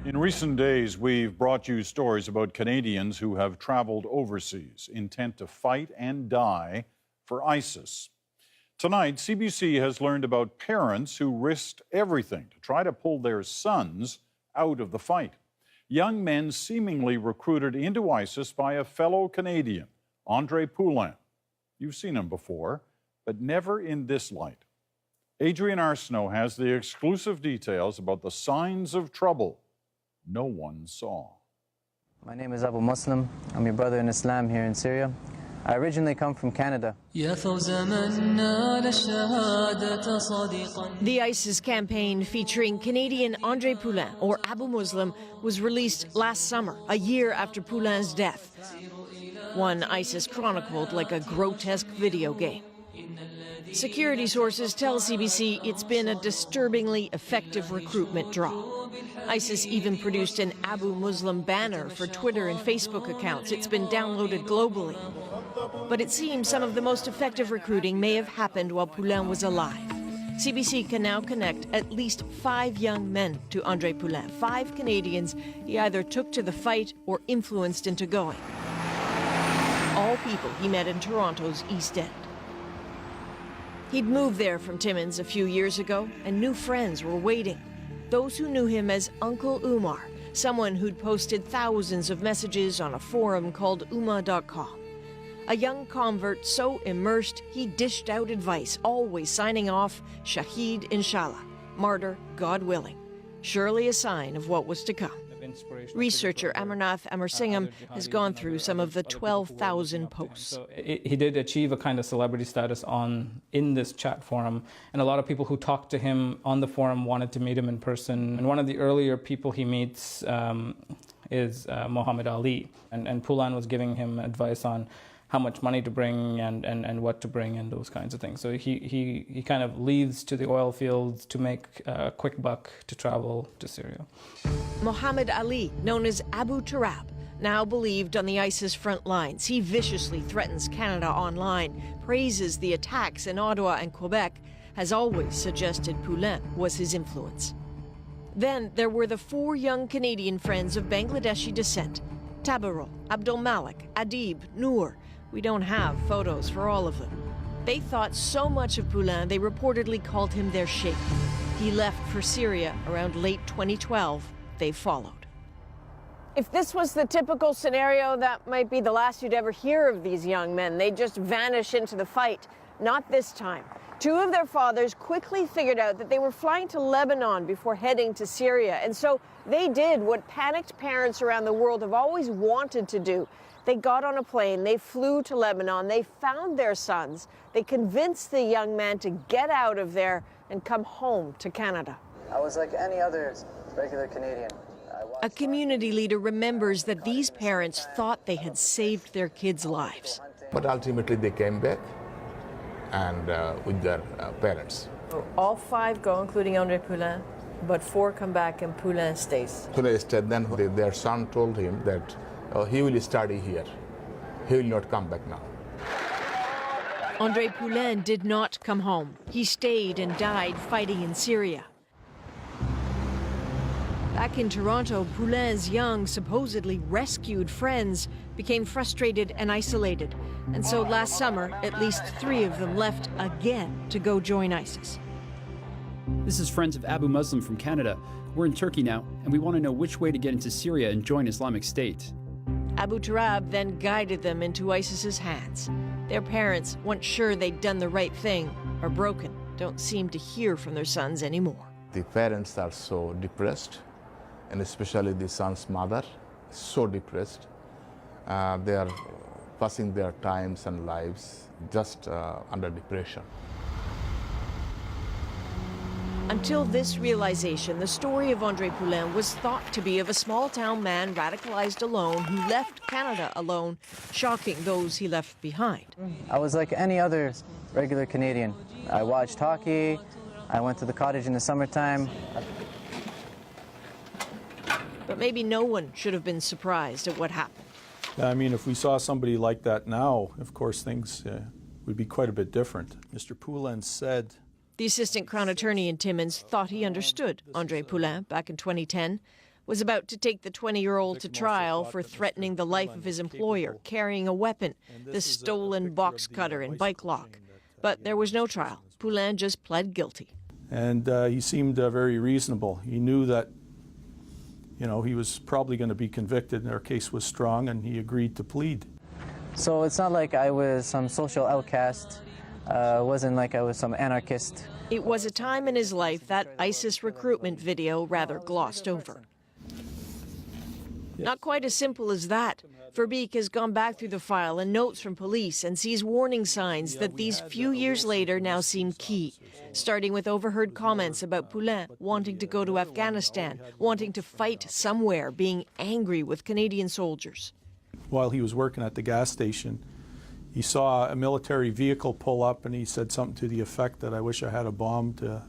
In recent days, we've brought you stories about Canadians who have traveled overseas, intent to fight and die for ISIS. Tonight, CBC has learned about parents who risked everything to try to pull their sons out of the fight. Young men seemingly recruited into ISIS by a fellow Canadian, Andre Poulin. You've seen him before, but never in this light. Adrian Arsenault has the exclusive details about the signs of trouble no one saw. My name is Abu Muslim. I'm your brother in Islam here in Syria. I originally come from Canada. The ISIS campaign featuring Canadian Andre Poulin, or Abu Muslim, was released last summer, a year after Poulin's death. One ISIS chronicled like a grotesque video game. Security sources tell CBC it's been a disturbingly effective recruitment draw. ISIS even produced an Abu Muslim banner for Twitter and Facebook accounts. It's been downloaded globally. But it seems some of the most effective recruiting may have happened while Poulin was alive. CBC can now connect at least 5 young men to Andre Poulin, 5 Canadians he either took to the fight or influenced into going. All people he met in Toronto's East End. He'd moved there from Timmins a few years ago, and new friends were waiting. Those who knew him as Uncle Umar, someone who'd posted thousands of messages on a forum called Umma.com. A young convert so immersed he dished out advice, always signing off, Shaheed Inshallah, martyr, God willing. Surely a sign of what was to come. Researcher Amarnath Amarsingham has gone through some of the 12,000 posts. So he did achieve a kind of celebrity status in this chat forum, and a lot of people who talked to him on the forum wanted to meet him in person. And one of the earlier people he meets is Muhammad Ali, and Poulin was giving him advice on how much money to bring and what to bring and those kinds of things. So he kind of leaves to the oil fields to make a quick buck to travel to Syria. Muhammad Ali, known as Abu Turab, now believed on the ISIS front lines. He viciously threatens Canada online, praises the attacks in Ottawa and Quebec, has always suggested Poulin was his influence. Then there were the 4 young Canadian friends of Bangladeshi descent, Tabarrul, Abdul Malik, Adib, Noor. We don't have photos for all of them. They thought so much of Poulin, they reportedly called him their sheikh. He left for Syria around late 2012. They followed. If this was the typical scenario, that might be the last you'd ever hear of these young men. They just vanish into the fight. Not this time. 2 of their fathers quickly figured out that they were flying to Lebanon before heading to Syria. And so they did what panicked parents around the world have always wanted to do. They got on a plane, they flew to Lebanon, they found their sons, they convinced the young man to get out of there and come home to Canada. I was like any other regular Canadian. A community leader remembers that these parents thought they had saved their kids' lives. But ultimately they came back and with their parents. All 5 go, including Andre Poulin, but 4 come back and Poulin stays. Poulin stayed. Then their son told him that he will study here. He will not come back now. Andre Poulin did not come home. He stayed and died fighting in Syria. Back in Toronto, Poulin's young, supposedly rescued friends became frustrated and isolated. And so last summer, at least 3 of them left again to go join ISIS. This is Friends of Abu Muslim from Canada. We're in Turkey now, and we want to know which way to get into Syria and join Islamic State. Abu Turab then guided them into ISIS's hands. Their parents, once sure they'd done the right thing, are broken, don't seem to hear from their sons anymore. The parents are so depressed, and especially the son's mother, so depressed. They are passing their times and lives just under depression. Until this realization, the story of Andre Poulin was thought to be of a small-town man radicalized alone who left Canada alone, shocking those he left behind. I was like any other regular Canadian. I watched hockey, I went to the cottage in the summertime. But maybe no one should have been surprised at what happened. I mean, if we saw somebody like that now, of course, things would be quite a bit different. Mr. Poulin said... The assistant crown attorney in Timmins thought he understood Andre Poulin back in 2010, was about to take the 20-year-old to trial for threatening the life of his employer, carrying a weapon, the stolen box cutter and bike lock. But there was no trial. Poulin just pled guilty. And he seemed very reasonable. He knew that, you know, he was probably going to be convicted and our case was strong, and he agreed to plead. So it's not like I was some social outcast. It wasn't like I was some anarchist. It was a time in his life that ISIS recruitment video rather glossed over. Not quite as simple as that. Verbeek has gone back through the file and notes from police and sees warning signs that these few years later now seem key, starting with overheard comments about Poulin wanting to go to Afghanistan, wanting to fight somewhere, being angry with Canadian soldiers. While he was working at the gas station, he saw a military vehicle pull up, and he said something to the effect that I wish I had a bomb to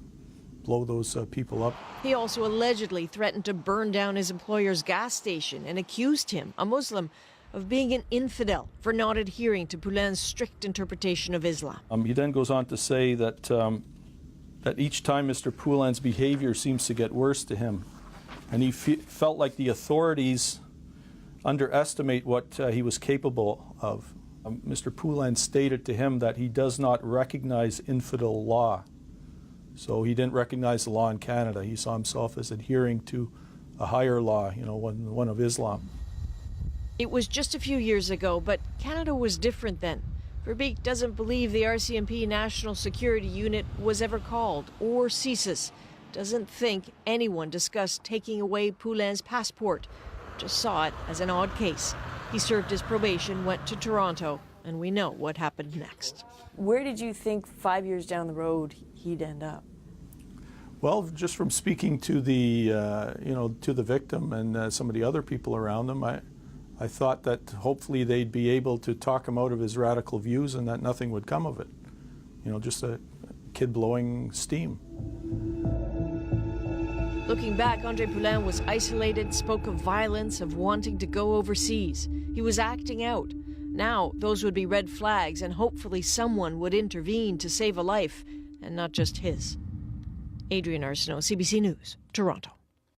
blow those people up. He also allegedly threatened to burn down his employer's gas station and accused him, a Muslim, of being an infidel for not adhering to Poulin's strict interpretation of Islam. He then goes on to say that, that each time Mr. Poulin's behavior seems to get worse to him, and he felt like the authorities underestimate what he was capable of. Mr. Poulin stated to him that he does not recognize infidel law. So he didn't recognize the law in Canada. He saw himself as adhering to a higher law, you know, one of Islam. It was just a few years ago, but Canada was different then. Verbeek doesn't believe the RCMP National Security Unit was ever called, or CSIS. Doesn't think anyone discussed taking away Poulin's passport. Just saw it as an odd case. He served his probation, went to Toronto, and we know what happened next. Where did you think 5 years down the road he'd end up? Well, just from speaking to the, to the victim and some of the other people around him, I thought that hopefully they'd be able to talk him out of his radical views and that nothing would come of it. You know, just a kid blowing steam. Looking back, André Poulin was isolated, spoke of violence, of wanting to go overseas. He was acting out. Now, those would be red flags, and hopefully someone would intervene to save a life, and not just his. Adrienne Arsenault, CBC News, Toronto.